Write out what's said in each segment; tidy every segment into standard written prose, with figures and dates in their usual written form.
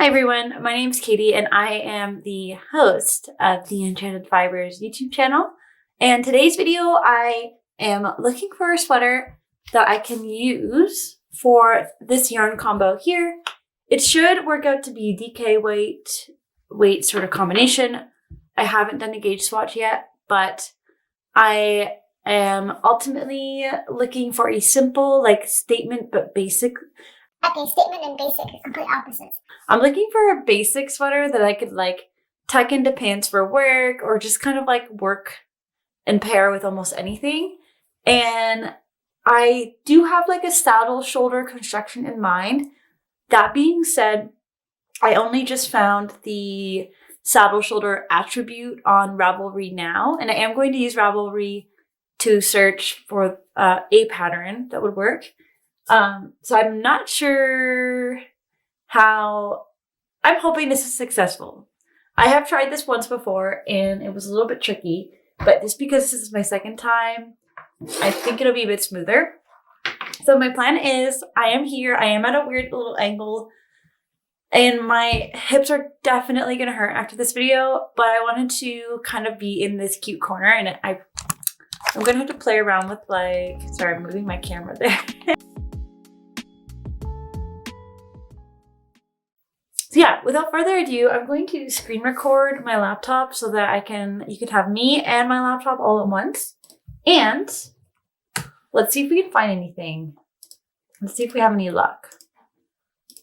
Hi everyone, my name is Katie and I am the host of the Enchanted Fibres YouTube channel. And today's video, I am looking for a sweater that I can use for this yarn combo here. It should work out to be DK weight sort of combination. I haven't done a gauge swatch yet, but I am ultimately looking for a simple, like statement but basic. Okay, statement and basic are complete opposites. I'm looking for a basic sweater that I could like tuck into pants for work or just kind of like work and pair with almost anything. And I do have like a saddle shoulder construction in mind. That being said, I only just found the saddle shoulder attribute on Ravelry now, and I am going to use Ravelry to search for a pattern that would work. So I'm not sure how. I'm hoping this is successful. I have tried this once before and it was a little bit tricky, but just because this is my second time, I think it'll be a bit smoother. So my plan is I am here. I am at a weird little angle and my hips are definitely going to hurt after this video, but I wanted to kind of be in this cute corner, and I'm going to have to play around with like, sorry, I'm moving my camera there. So yeah, without further ado, I'm going to screen record my laptop so that you can have me and my laptop all at once. And let's see if we can find anything. Let's see if we have any luck.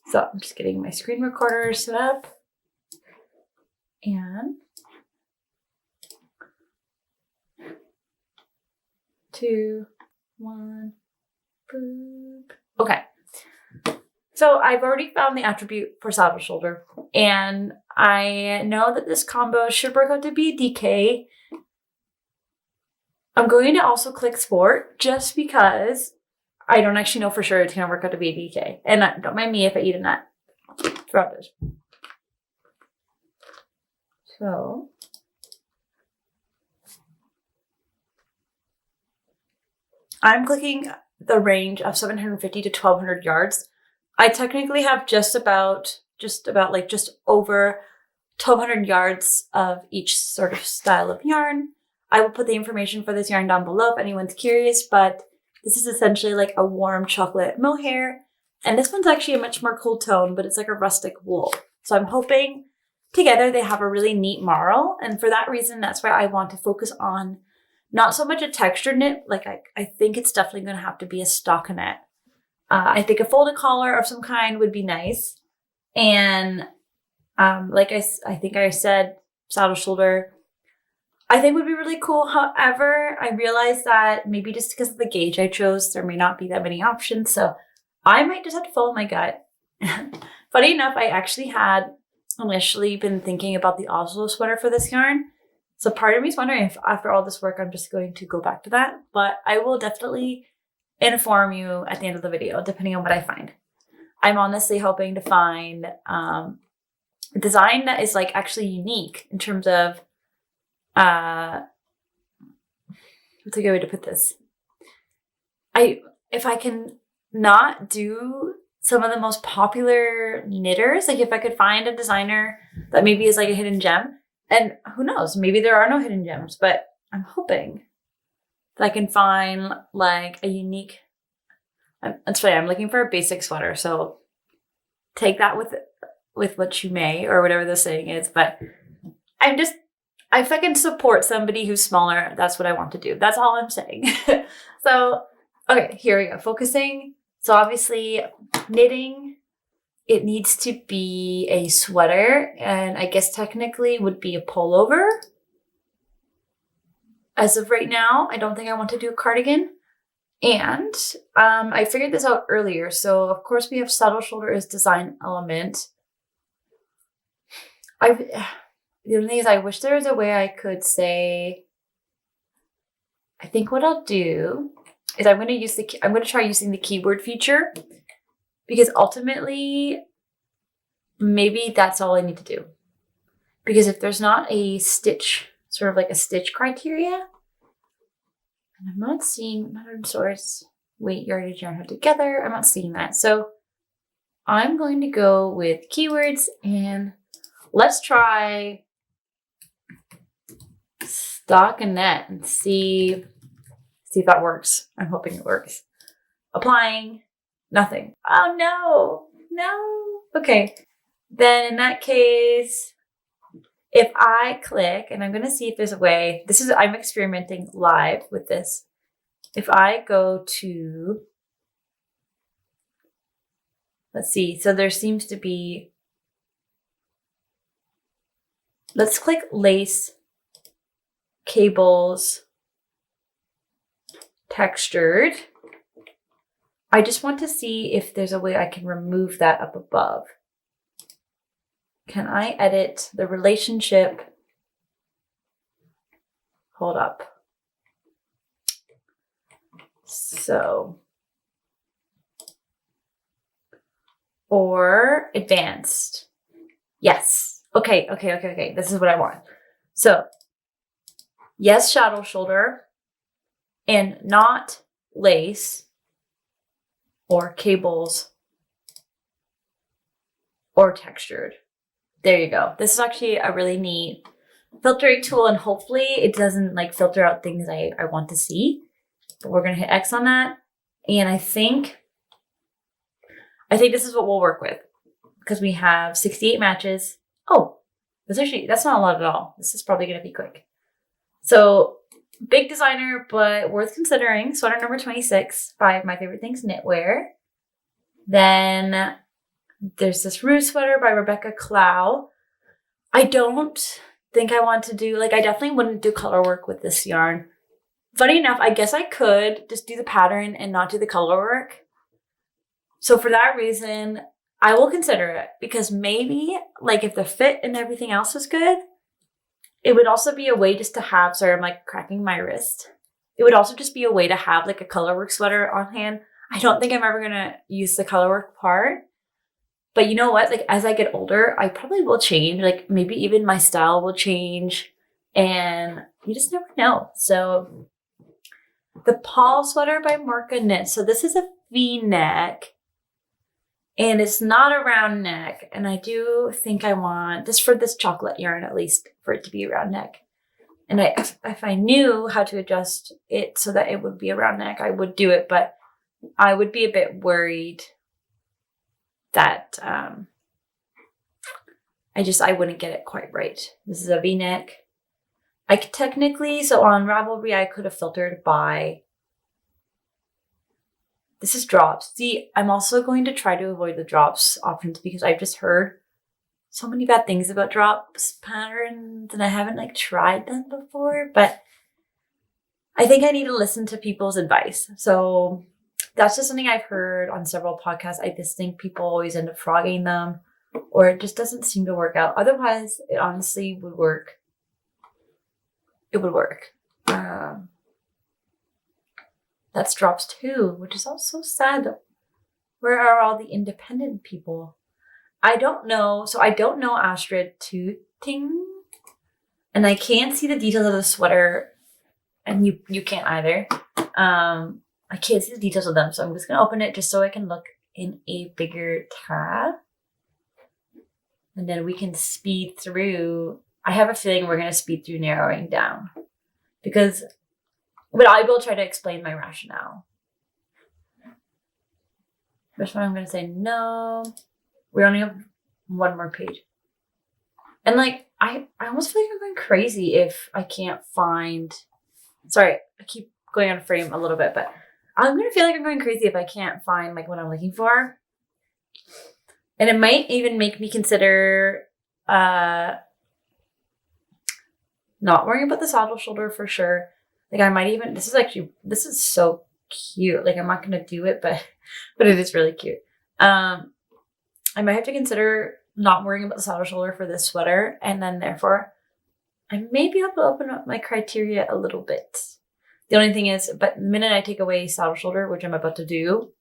So I'm just getting my screen recorder set up. And 2, 1, boop. Okay. So I've already found the attribute for saddle shoulder, and I know that this combo should work out to be a DK. I'm going to also click sport just because I don't actually know for sure it's going to work out to be a DK. And don't mind me if I eat a nut throughout this. So I'm clicking the range of 750 to 1200 yards. I technically have just over 1,200 yards of each sort of style of yarn. I will put the information for this yarn down below if anyone's curious, but this is essentially like a warm chocolate mohair. And this one's actually a much more cool tone, but it's like a rustic wool. So I'm hoping together they have a really neat marl. And for that reason, that's why I want to focus on not so much a textured knit. Like I think it's definitely going to have to be a stockinette. I think a folded collar of some kind would be nice. And like I think I said, saddle shoulder, I think would be really cool. However, I realized that maybe just because of the gauge I chose, there may not be that many options. So I might just have to follow my gut. Funny enough, I actually had initially been thinking about the Oslo sweater for this yarn. So part of me is wondering if after all this work, I'm just going to go back to that. But I will definitely inform you at the end of the video, depending on what I find. I'm honestly hoping to find a design that is like actually unique in terms of what's a good way to put this? If I can not do some of the most popular knitters, like if I could find a designer that maybe is like a hidden gem, and who knows, maybe there are no hidden gems, but I'm hoping that I can find like a unique, that's funny, I'm looking for a basic sweater, so take that with what you may, or whatever the saying is, but if I can support somebody who's smaller, that's what I want to do. That's all I'm saying. So, okay, here we go, focusing. So obviously knitting, it needs to be a sweater, and I guess technically would be a pullover. As of right now, I don't think I want to do a cardigan. And I figured this out earlier. So of course we have saddle shoulder as design element. The only thing is I wish there was a way I could say, I think what I'll do is I'm going to try using the keyword feature, because ultimately maybe that's all I need to do. Because if there's not a stitch, sort of like a stitch criteria, and I'm not seeing modern source, weight, yardage, yarn held together, I'm not seeing that. So I'm going to go with keywords and let's try stockinette and see if that works. I'm hoping it works. Applying, nothing. Oh no. Okay. Then in that case, if I click, and I'm going to see if there's a way, I'm experimenting live with this. If I go to, let's see, so there seems to be, let's click lace, cables, textured. I just want to see if there's a way I can remove that up above. Can I edit the relationship? Hold up. So, or advanced. Yes. Okay. This is what I want. So, yes, shadow shoulder and not lace or cables or textured. There you go. This is actually a really neat filtering tool, and hopefully it doesn't like filter out things I want to see. But we're going to hit X on that. And I think this is what we'll work with because we have 68 matches. Oh, that's not a lot at all. This is probably going to be quick. So big designer, but worth considering. Sweater number 26 by My Favorite Things Knitwear. Then there's this Rue sweater by Rebecca Clow. I don't think I want to do, I definitely wouldn't do color work with this yarn. Funny enough, I guess I could just do the pattern and not do the color work. So for that reason, I will consider it because maybe if the fit and everything else was good, it would also be a way just to have, sorry, I'm cracking my wrist. It would also just be a way to have a color work sweater on hand. I don't think I'm ever going to use the color work part. But you know what? As I get older, I probably will change. Maybe even my style will change. And you just never know. So the Paul sweater by Marca Knit. So this is a V-neck. And it's not a round neck. And I do think I want, just for this chocolate yarn at least, for it to be a round neck. And if I knew how to adjust it so that it would be a round neck, I would do it. But I would be a bit worried that I wouldn't get it quite right. This is a V-neck. I could technically, so on Ravelry, I could have filtered by, this is drops. See, I'm also going to try to avoid the drops options because I've just heard so many bad things about drops patterns and I haven't tried them before, but I think I need to listen to people's advice. So that's just something I've heard on several podcasts. I just think people always end up frogging them or it just doesn't seem to work out. Otherwise, it honestly would work. It would work. That's drops too, which is also sad. Where are all the independent people? I don't know. So I don't know Astrid Tooting. And I can't see the details of the sweater. And you can't either. I can't see the details of them, so I'm just going to open it just so I can look in a bigger tab. And then we can speed through. I have a feeling we're going to speed through narrowing down. But I will try to explain my rationale. This one I'm going to say no. We only have one more page. And I almost feel like I'm going crazy if I can't find... Sorry, I keep going on frame a little bit, but I'm going to feel like I'm going crazy if I can't find what I'm looking for. And it might even make me consider not worrying about the saddle shoulder for sure. I might even, this is so cute. I'm not going to do it, but it is really cute. I might have to consider not worrying about the saddle shoulder for this sweater. And then therefore, I may be able to open up my criteria a little bit. The only thing is, but the minute I take away saddle shoulder, which I'm about to do,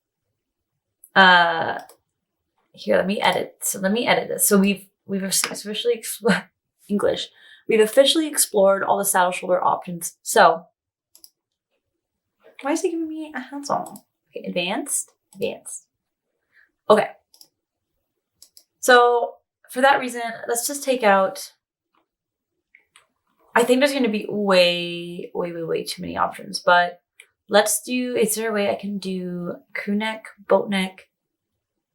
here, let me edit. So let me edit this. So we've officially explored English. We've officially explored all the saddle shoulder options. So why is it giving me a hands-on? Okay, advanced. Okay. So for that reason, let's just take out, I think there's going to be way too many options, but let's do, is there a way I can do crew neck, boat neck,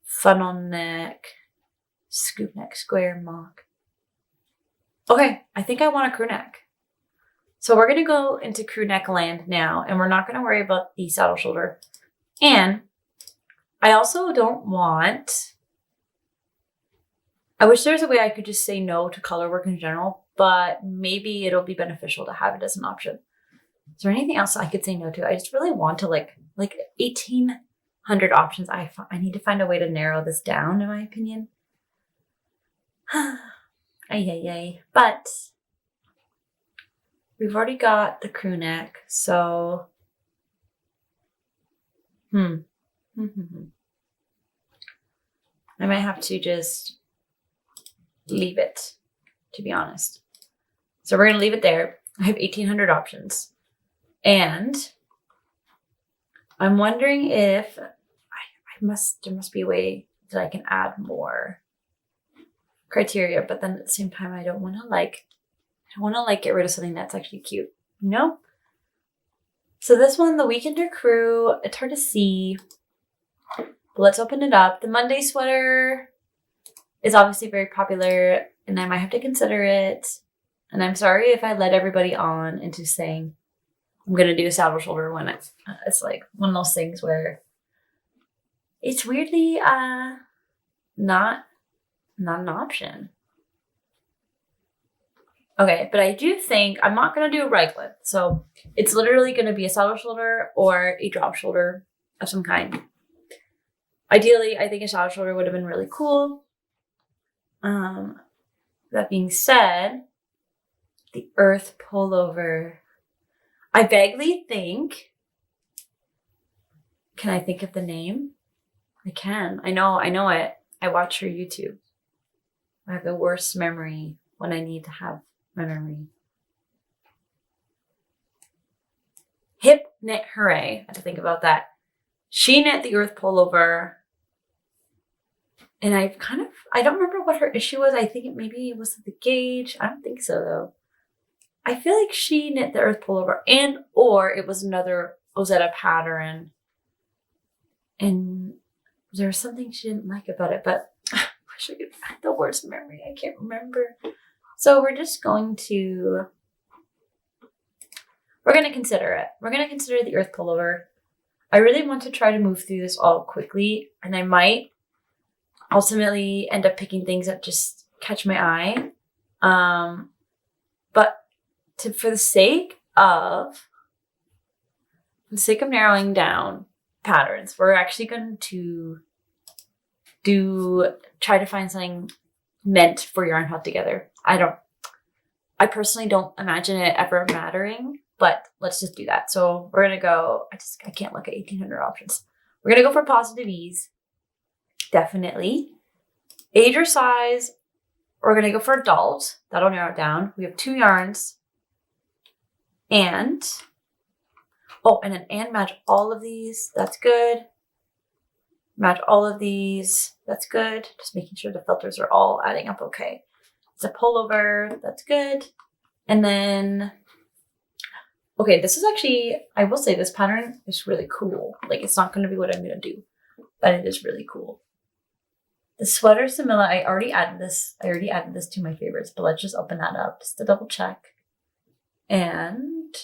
funnel neck, scoop neck, square, mock? Okay, I think I want a crew neck. So we're going to go into crew neck land now, and we're not going to worry about the saddle shoulder. And I also don't want, I wish there was a way I could just say no to color work in general, but maybe it'll be beneficial to have it as an option. Is there anything else I could say no to? I just really want to like 1,800 options. I need to find a way to narrow this down, in my opinion. Ay. But we've already got the crew neck, so I might have to just leave it, to be honest. So we're going to leave it there. I have 1,800 options. And I'm wondering if there must be a way that I can add more criteria, but then at the same time, I don't want to get rid of something that's actually cute, you know? So this one, the Weekender Crew, it's hard to see, but let's open it up. The Monday sweater is obviously very popular, and I might have to consider it. And I'm sorry if I led everybody on into saying I'm going to do a saddle shoulder when it's like one of those things where it's weirdly not an option. Okay, but I do think I'm not going to do a raglan. So it's literally going to be a saddle shoulder or a drop shoulder of some kind. Ideally, I think a saddle shoulder would have been really cool. That being said, the earth pullover, I vaguely think, can I think of the name? I can. I know it. I watch her YouTube. I have the worst memory when I need to have my memory. Hip knit hooray. I have to think about that. She knit the earth pullover. And I don't remember what her issue was. I think maybe it was the gauge. I don't think so though. I feel like she knit the earth pullover or it was another Ozetta pattern. And there was something she didn't like about it, but I wish I could have the worst memory. I can't remember. So we're going to consider it. We're going to consider the earth pullover. I really want to try to move through this all quickly, and I might ultimately end up picking things that just catch my eye. But for the sake of narrowing down patterns, we're actually going to try to find something meant for yarn held together. I personally don't imagine it ever mattering, but let's just do that. So we're gonna go, I can't look at 1,800 options. We're gonna go for positive ease, definitely. Age or size, we're gonna go for adult. That'll narrow it down. We have 2 yarns. And match all of these. That's good. Match all of these. That's good. Just making sure the filters are all adding up okay. It's a pullover. That's good. And then, okay, this is actually, I will say this pattern is really cool. Like, it's not going to be what I'm going to do, but it is really cool. The sweater Samilla, I already added this to my favorites, but let's just open that up just to double check. And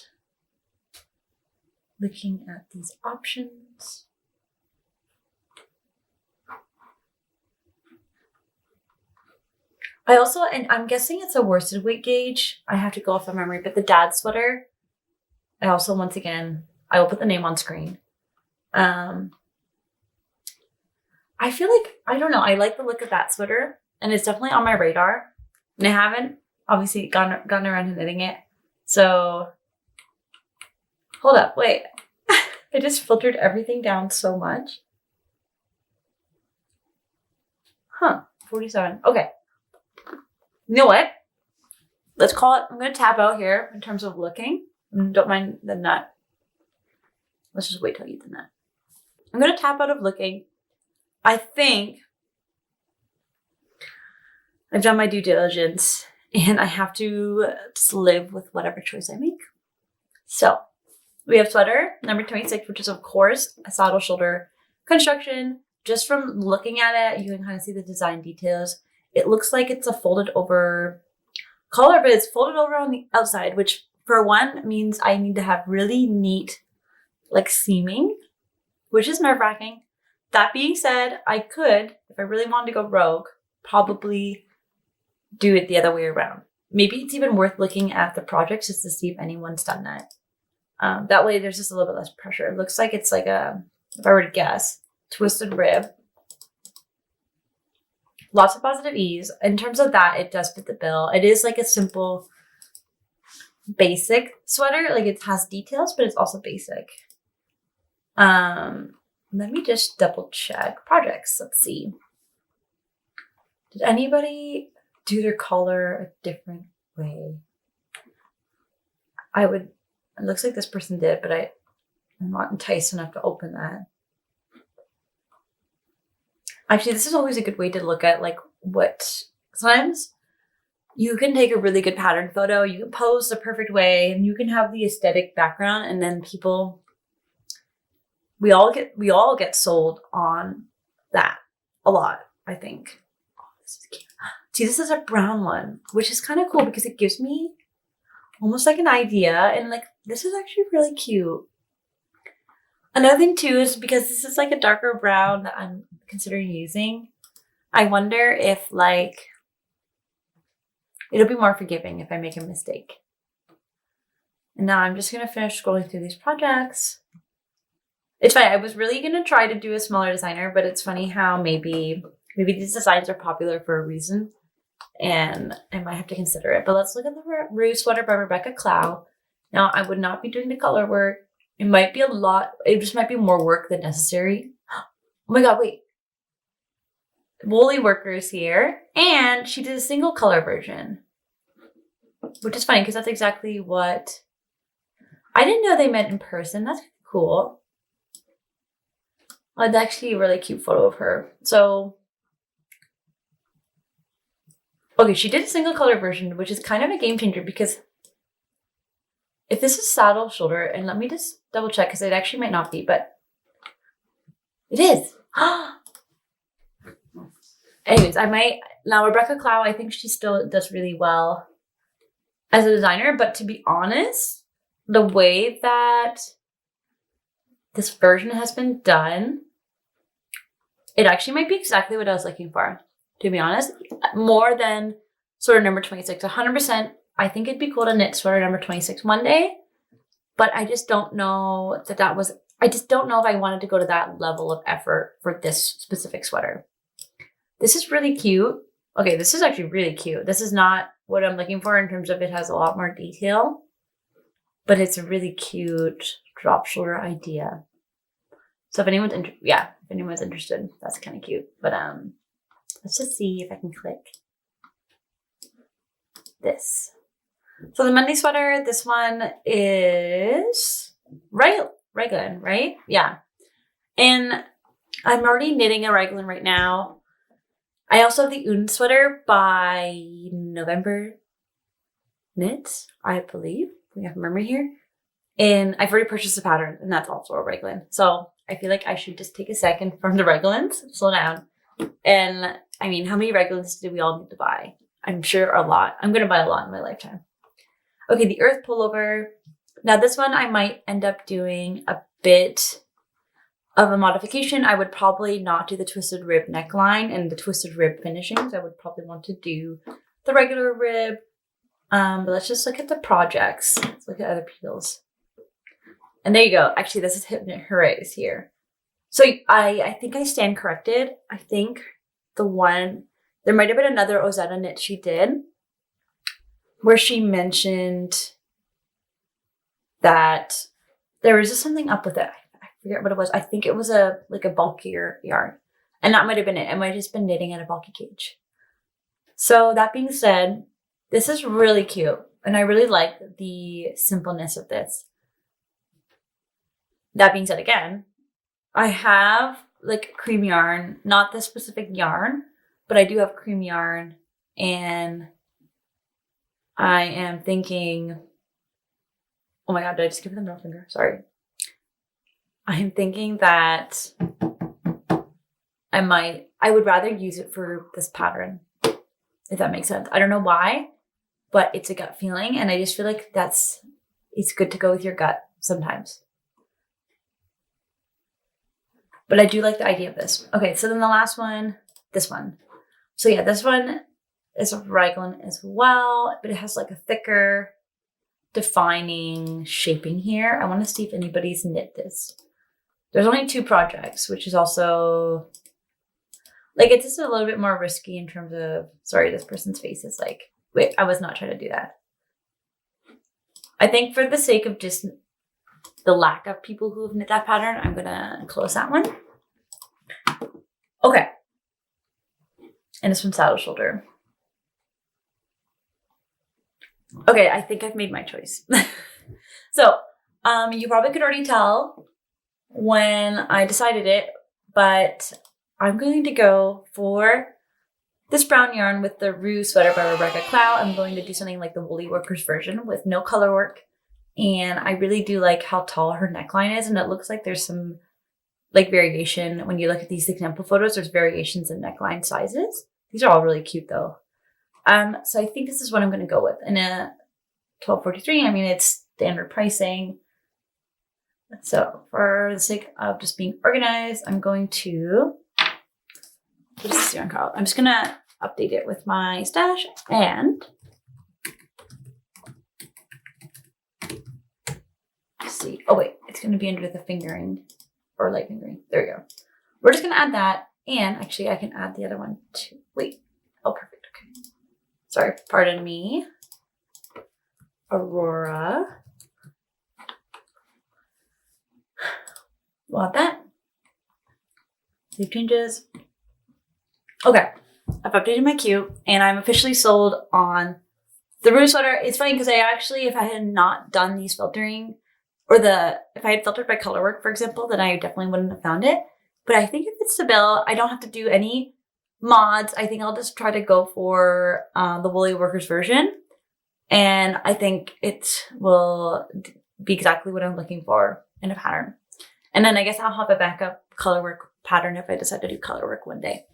looking at these options. I also, and I'm guessing it's a worsted weight gauge. I have to go off of memory, but the dad sweater, I also, once again, I will put the name on screen. I feel like, I don't know, I like the look of that sweater, and it's definitely on my radar. And I haven't obviously gotten around to knitting it. So, hold up, wait. I just filtered everything down so much. 47. Okay. You know what? Let's call it, I'm going to tap out here in terms of looking. Don't mind the nut. Let's just wait till I eat the nut. I'm going to tap out of looking. I think I've done my due diligence and I have to just live with whatever choice I make. So we have sweater number 26, which is of course a saddle shoulder construction. Just from looking at it, you can kind of see the design details. It looks like it's a folded over collar, but it's folded over on the outside, which for one means I need to have really neat like seaming, which is nerve-wracking. That being said, I could, if I really wanted to go rogue, probably do it the other way around. Maybe it's even worth looking at the projects just to see if anyone's done that. That way there's just a little bit less pressure. It looks like it's like a, if I were to guess, twisted rib. Lots of positive ease. In terms of that, it does fit the bill. It is like a simple, basic sweater. Like it has details, but it's also basic. Let me just double check projects. Let's see. Did anybody do their collar a different way? It looks like this person did, but I'm not enticed enough to open that. Actually, this is always a good way to look at like what, sometimes you can take a really good pattern photo, you can pose the perfect way, and you can have the aesthetic background, and then people, we all get sold on that a lot, I think. Oh, this is cute. See, this is a brown one, which is kind of cool because it gives me almost like an idea, and like this is actually really cute. Another thing too is because this is like a darker brown that I'm considering using, I wonder if like it'll be more forgiving if I make a mistake. And now I'm just gonna finish scrolling through these projects. It's funny, I was really gonna try to do a smaller designer, but it's funny how maybe these designs are popular for a reason and I might have to consider it. But let's look at the Rue sweater by Rebecca Clow. Now I would not be doing the color work. It might be a lot. It just might be more work than necessary. Oh my God, wait. Woolly Workers here. And she did a single color version. Which is funny because that's exactly what I didn't know they meant in person. That's cool. That's actually a really cute photo of her. So, okay, she did a single color version, which is kind of a game changer because if this is saddle shoulder, and let me just double check because it actually might not be, but it is. Anyways, now Rebecca Clow, I think she still does really well as a designer, but to be honest, the way that this version has been done, it actually might be exactly what I was looking for, to be honest. More than sweater number 26, 100%. I think it'd be cool to knit sweater number 26 one day, but I just don't know I just don't know if I wanted to go to that level of effort for this specific sweater. This is really cute. Okay, this is actually really cute. This is not what I'm looking for in terms of it has a lot more detail, but it's a really cute drop shoulder idea. So if anyone's interested, that's kind of cute. But let's just see if I can click this. So the Monday sweater, this one is Raglan, right? Yeah. And I'm already knitting a Raglan right now. I also have the Un sweater by November Knits, I believe. We have memory here. And I've already purchased the pattern, and that's also a Raglan. So I feel like I should just take a second from the Raglans, slow down. And I mean, how many Raglans do we all need to buy? I'm sure a lot. I'm going to buy a lot in my lifetime. Okay, the Earth pullover. Now this one I might end up doing a bit of a modification. I would probably not do the twisted rib neckline and the twisted rib finishings. I would probably want to do the regular rib. But let's just look at the projects. Let's look at other people's. And there you go. Actually, this is Hypnot Hoorays here. So I think I stand corrected. I think there might have been another Ozetta knit she did where she mentioned that there was just something up with it. I forget what it was. I think it was a bulkier yarn. And that might have been it. It might have just been knitting at a bulky cage. So that being said, this is really cute. And I really like the simpleness of this. That being said, again, I have like cream yarn, not this specific yarn, but I do have cream yarn And I am thinking, oh my God, did I just give it the middle finger? Sorry. I am thinking that I would rather use it for this pattern, if that makes sense. I don't know why, but it's a gut feeling. And I just feel like it's good to go with your gut sometimes. But I do like the idea of this. Okay, so then the last one, this one. So yeah, this one is a raglan as well, but it has like a thicker defining shaping here. I want to see if anybody's knit this. There's only 2 projects, which is also like, it's just a little bit more risky in terms of, sorry, this person's face is like, wait, I was not trying to do that. I think for the sake of just the lack of people who have knit that pattern, I'm gonna close that one. Okay. And it's from Saddle Shoulder. Okay, I think I've made my choice. So, you probably could already tell when I decided it, but I'm going to go for this brown yarn with the Rue Sweater by Rebecca Clow. I'm going to do something like the Woolly Workers version with no color work. And I really do like how tall her neckline is. And it looks like there's some like variation. When you look at these example photos, there's variations in neckline sizes. These are all really cute though. So I think this is what I'm going to go with. In a 1243, I mean, it's standard pricing. So for the sake of just being organized, I'm going to, what is this yarn called? I'm just going to update it with my stash and see. Oh wait, it's going to be under the fingering or light fingering. There we go. We're just going to add that. And actually I can add the other one too. Wait. Oh, perfect. Okay. Sorry, pardon me. Aurora. Want that? Save changes. Okay. I've updated my queue and I'm officially sold on the Rue sweater. It's funny because I actually, if I had not done these filtering or if I had filtered by color work, for example, then I definitely wouldn't have found it. But I think if it's the bill, I don't have to do any mods. I think I'll just try to go for the Woolly Workers version. And I think it will be exactly what I'm looking for in a pattern. And then I guess I'll have a backup color work pattern if I decide to do color work one day.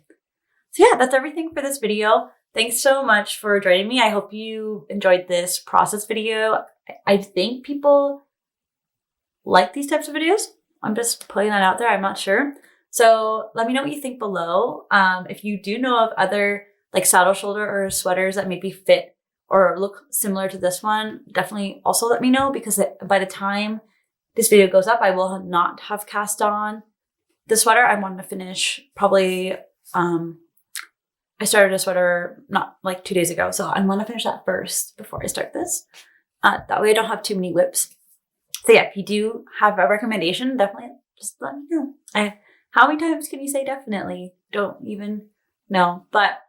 So yeah, that's everything for this video. Thanks so much for joining me. I hope you enjoyed this process video. I think people like these types of videos. I'm just putting that out there. I'm not sure. So let me know what you think below. If you do know of other like saddle shoulder or sweaters that maybe fit or look similar to this one, definitely also let me know, because by the time this video goes up, I will not have cast on the sweater. I want to finish probably, I started a sweater not like 2 days ago. So I want to finish that first before I start this. That way I don't have too many whips. So yeah, if you do have a recommendation, definitely just let me know. How many times can you say definitely? Don't even know. But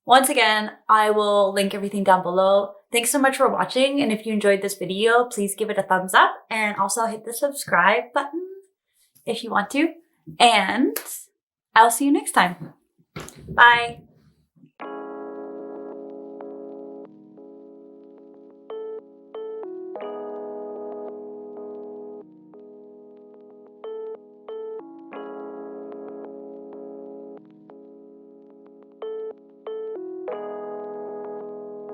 once again, I will link everything down below. Thanks so much for watching. And if you enjoyed this video, please give it a thumbs up and also hit the subscribe button if you want to. And I'll see you next time. Bye.